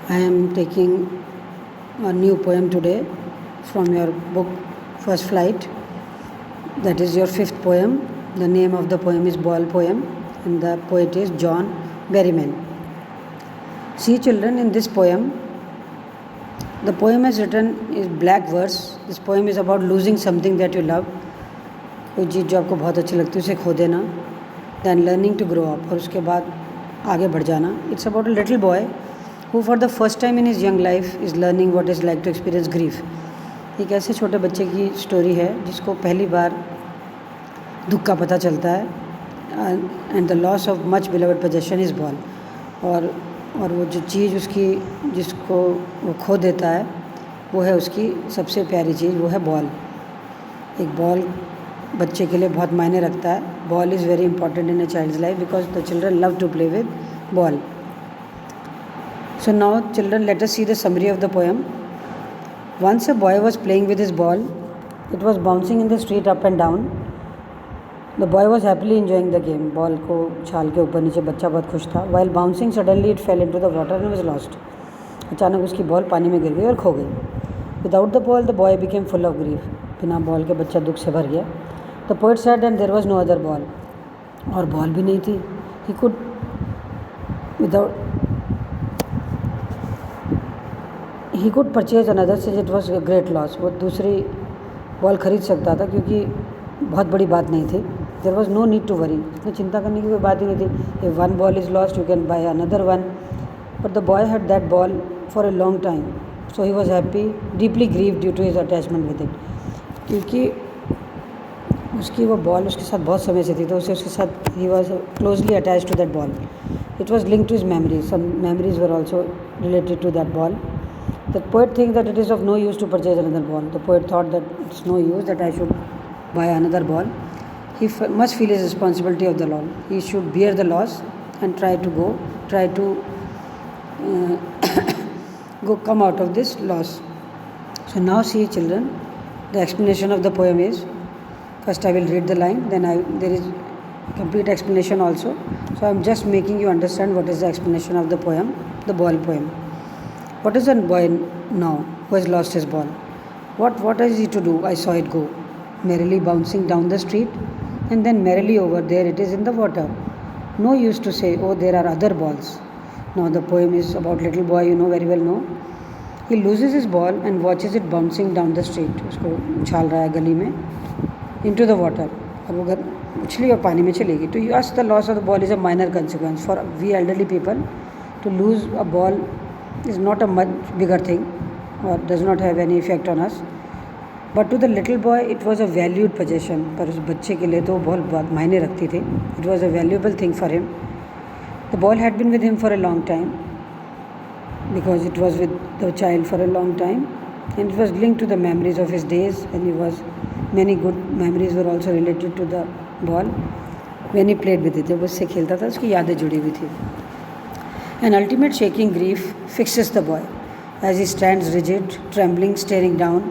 I am taking a new poem today from your book First Flight. That is your fifth poem. The name of the poem is Ball Poem and the poet is John Berryman. See children, in this poem, the poem is written in black verse. This poem is about losing something that you love. कोई चीज़ जो आपको बहुत अच्छी लगती है उसे खो देना. Then learning to grow up और उसके बाद आगे बढ़ जाना. It's about a little boy who for the first time in his young life is learning what it's like to experience grief. एक ऐसे छोटे बच्चे की स्टोरी है जिसको पहली बार दुख का पता चलता है and the loss of much beloved possession is ball. और वो जो चीज़ उसकी जिसको वो खो देता है वो है उसकी सबसे प्यारी चीज़, वो है बॉल. एक बॉल बच्चे के लिए बहुत मायने रखता है. Ball is very important in a child's life because the children love to play with ball. So now children, let us see the summary of the poem. Once a boy was playing with his ball. It was bouncing in the street up and down. The boy was happily enjoying the game. Ball को छाल के ऊपर नीचे बच्चा बहुत खुश था. While bouncing suddenly it fell into the water and was lost. अचानक उसकी बॉल पानी में गिर गई और खो गई. Without the ball the boy became full of grief. बिना बॉल के बच्चा दुख से भर गया. The poet said and there was no other ball. और बॉल भी नहीं थी. He could परचेज अनदर से इट वॉज ग्रेट लॉस. वो दूसरी बॉल ख़रीद सकता था क्योंकि बहुत बड़ी बात नहीं थी. There was no need to worry. इसमें चिंता करने की कोई बात ही नहीं थी. If one ball is lost you can buy another one. But the boy had that ball for a long time so he was happy deeply grieve due to his attachment with it. क्योंकि उसकी वो ball उसके साथ बहुत समय से थी तो उसके साथ ही was closely attach to that ball. It was link to his memories. Some memories were also related to that ball. The poet thinks that it is of no use to purchase another ball. The poet thought that it's no use that I should buy another ball. He must feel his responsibility of the law. He should bear the loss and try to come out of this loss. So now see children, the explanation of the poem is, first I will read the line, then there is complete explanation also. So I am just making you understand what is the explanation of the poem, the ball poem. What is a boy now who has lost his ball? What is he to do? I saw it go, merrily bouncing down the street, and then merrily over there it is in the water. No use to say, oh, there are other balls. Now the poem is about little boy, you know very well know. He loses his ball and watches it bouncing down the street. उसको उछाल रहा है गली में into the water. अब वो उछली और पानी में चलेगी. To us the loss of the ball is a minor consequence. For we elderly people, to lose a ball is not a much bigger thing or does not have any effect on us. But to the little boy it was a valued possession. पर उस बच्चे के लिए तो बहुत मायने रखती थी. It was a valuable thing for him. The ball had been with him for a long time because it was with the child for a long time and it was linked to the memories of his days and many good memories were also related to the ball when he played with it. जब उससे खेलता था उसकी यादें जुड़ी हुई थी. An ultimate shaking grief fixes the boy as he stands rigid, trembling, staring down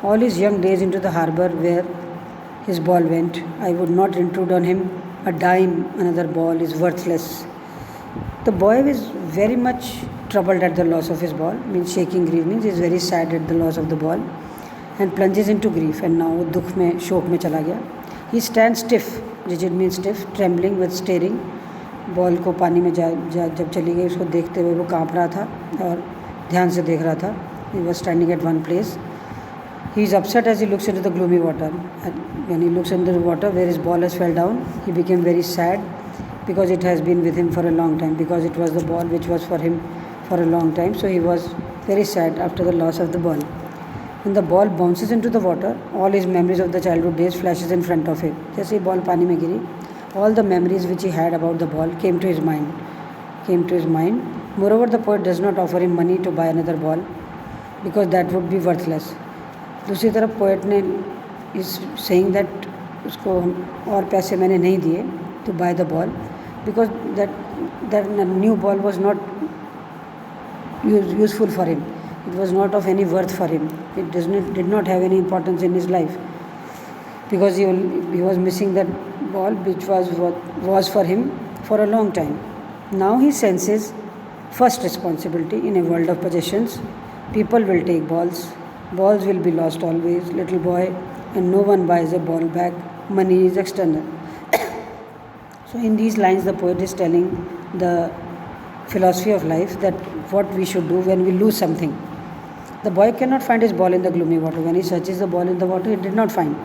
all his young days into the harbour where his ball went. I would not intrude on him a dime, another ball is worthless. The boy is very much troubled at the loss of his ball. Means shaking grief means he is very sad at the loss of the ball and plunges into grief. And now दुख में शोक में चला गया. He stands stiff. Rigid means stiff, trembling with staring. Ball को पानी में जब चली गई उसको देखते हुए वो काँप रहा था और ध्यान से देख रहा था. He was standing at one place. He is upset as he looks into the gloomy water. And when he looks into the water where his ball has fell down, he became very sad because it has been with him for a long time, because it was the ball which was for him for a long time. So he was very sad after the loss of the ball. When the ball bounces into the water, all his memories of the childhood days flashes in front of him. जैसे ही ball पानी में गिरी, all the memories which he had about the ball came to his mind. Moreover, the poet does not offer him money to buy another ball because that would be worthless. दूसरी तरफ poet ने is saying that उसको और पैसे मैंने नहीं दिए to buy the ball because that new ball was not useful for him. It was not of any worth for him. It did not have any importance in his life because he was missing that ball which was for him for a long time. Now he senses first responsibility in a world of possessions. People will take balls. Balls will be lost always, little boy, and no one buys a ball back. Money is external. So, in these lines, the poet is telling the philosophy of life that what we should do when we lose something. The boy cannot find his ball in the gloomy water. When he searches the ball in the water, he did not find.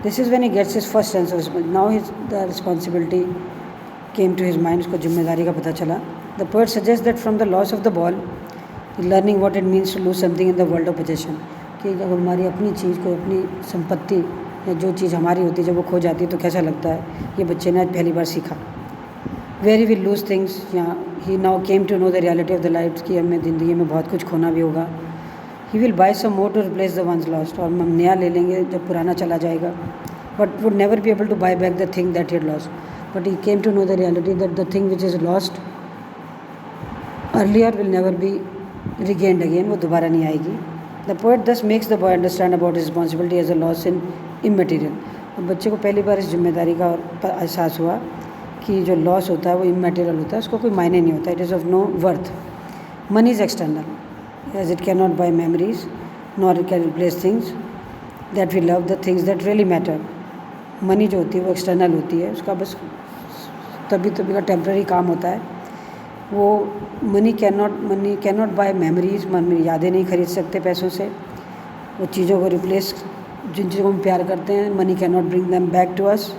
This is when he gets his first sense of responsibility. Now the responsibility came to his mind, उसको जिम्मेदारी का पता चला. The poet suggests that from the loss of the ball, learning what it means to lose something in the world of possession. कि जब हमारी अपनी चीज़ को, अपनी संपत्ति या जो चीज़ हमारी होती है जब वो खो जाती है तो कैसा लगता है, ये बच्चे ने आज पहली बार सीखा. Where he will lose things, yeah, he now came to know the reality of the life कि हमें ज़िंदगी में बहुत कुछ खोना भी होगा. He will buy some more to replace the ones lost. और हम नया ले लेंगे जब पुराना चला जाएगा. But would never be able to buy back the thing that he had lost. But he came to know the reality that the thing which is lost earlier will never be regained again. वो दोबारा नहीं आएगी. The poet thus makes the boy understand about his responsibility as a loss in immaterial. अब बच्चे को पहली बार इस जिम्मेदारी का एहसास हुआ कि जो लॉस होता है वो इमेटेरियल होता है, उसको कोई मायने नहीं होता. It is of know worth. Money is external, as it cannot buy memories, nor it can replace things that we love, the things that really matter. Money जो होती है वो एक्सटर्नल होती है, उसका बस तभी का टेम्प्रेरी काम होता है. वो मनी कैनॉट बाय मेमोरीज, मन यादें नहीं खरीद सकते पैसों से. वो चीज़ों को रिप्लेस, जिन चीज़ों को हम प्यार करते हैं, money cannot bring them back to us.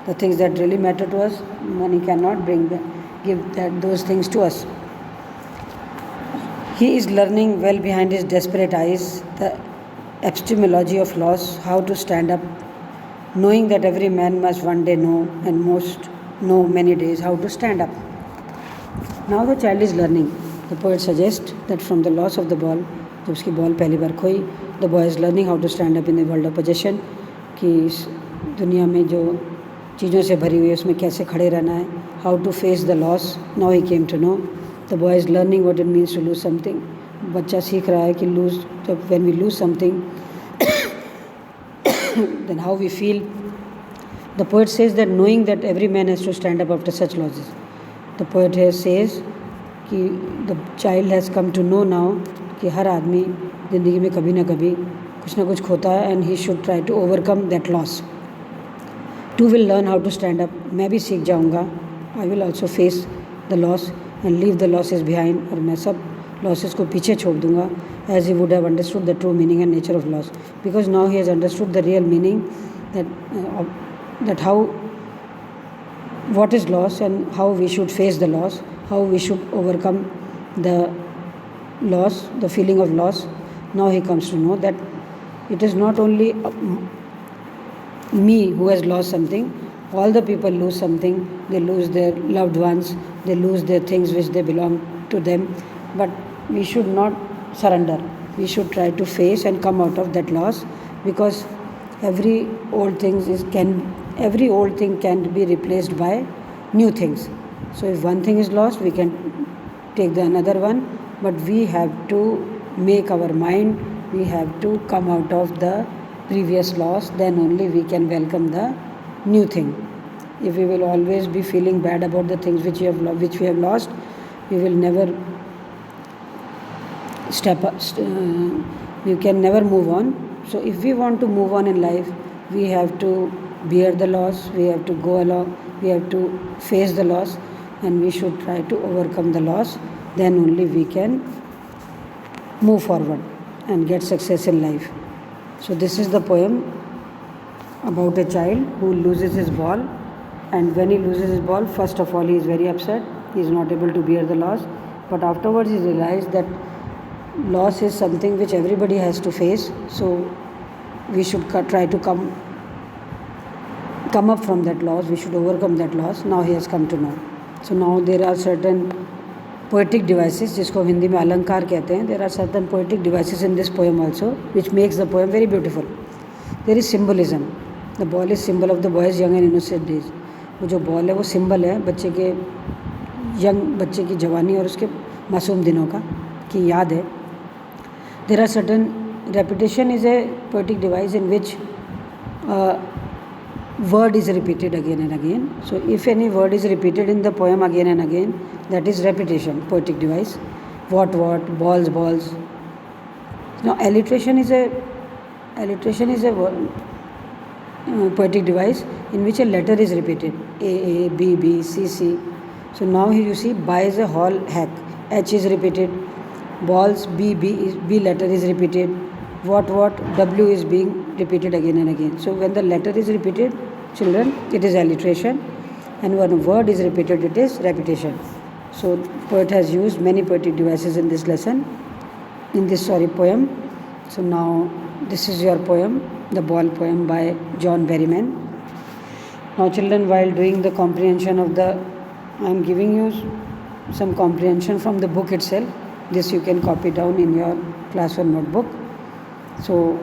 The things that really matter to us, money cannot bring them, give that those things to us. He is learning well behind his desperate eyes the epistemology of loss, how to stand up, knowing that every man must one day know, and most know many days how to stand up. Now the child is learning. The poet suggests that from the loss of the ball, जब उसकी ball पहली बार खोई, the boy is learning how to stand up in the world of possession, कि इस दुनिया में जो चीज़ों से भरी हुई है उसमें कैसे खड़े रहना है. How to face the loss. Now he came to know. The boy is learning what it means to lose something. बच्चा सीख रहा है कि lose, जब when we lose something then how we feel. The poet says that knowing that every man has to stand up after such losses. The poet here says कि the child has come to know now कि हर आदमी ज़िंदगी में कभी ना कभी कुछ ना कुछ खोता है, and he should try to overcome that loss. Too will learn how to stand up. मैं भी सीख जाऊँगा. I will also face the loss and leave the losses behind. और मैं सब losses को पीछे छोड़ दूँगा, as he would have understood the true meaning and nature of loss. Because now he has understood the real meaning, that how, what is loss and how we should face the loss, how we should overcome the loss, the feeling of loss. Now he comes to know that it is not only me who has lost something. All the people lose something. They lose their loved ones, they lose their things which they belong to them. But we should not surrender. We should try to face and come out of that loss, because every old thing can be replaced by new things. So if one thing is lost, we can take the another one, but we have to make our mind, we have to come out of the previous loss, then only we can welcome the new thing. If we will always be feeling bad about the things which we have lost, we will never we can never move on. So if we want to move on in life, we have to bear the loss, we have to go along, we have to face the loss, and we should try to overcome the loss. Then only we can move forward and get success in life. So this is the poem about a child who loses his ball, and when he loses his ball, first of all he is very upset, he is not able to bear the loss, but afterwards he realized that loss is something which everybody has to face, so we should try to come up from that loss, we should overcome that loss. Now he has come to know. So now there are certain poetic devices, जिसको हिंदी में अलंकार कहते हैं. There are certain poetic devices in this poem also, which makes the poem very beautiful. There is symbolism. The ball is symbol of the boy's young and innocent days. वो जो ball है वो symbol है बच्चे की जवानी और उसके मासूम दिनों का की याद है. There are certain, repetition is a poetic device in which word is repeated again and again. So if any word is repeated in the poem again and again, that is repetition, poetic device. what, balls, balls. Now alliteration is a poetic device in which a letter is repeated. A, B, B, C, C. So now here you see by is a whole hack. H is repeated. Balls, B letter is repeated. What, W is being repeated again and again. So when the letter is repeated, children, it is alliteration. And when a word is repeated, it is repetition. So poet has used many poetic devices in this lesson, in this poem. So now this is your poem, the ball poem by John Berryman. Now children, while doing the comprehension of I am giving you some comprehension from the book itself. This you can copy down in your class or notebook. So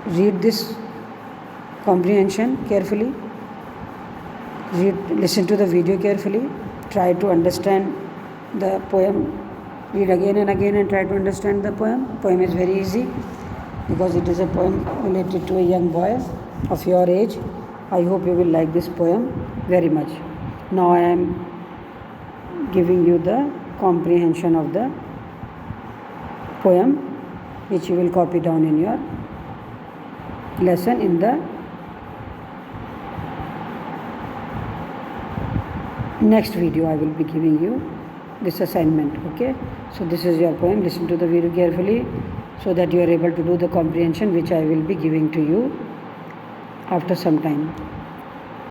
read this comprehension carefully. Listen to the video carefully. Try to understand the poem. Read again and again and try to understand the poem. Poem is very easy because it is a poem related to a young boy of your age. I hope you will like this poem very much. Now I am giving you the comprehension of the poem, which you will copy down in your lesson in the next video. I will be giving you this assignment. Okay, so this is your poem. Listen to the video carefully so that you are able to do the comprehension which I will be giving to you after some time.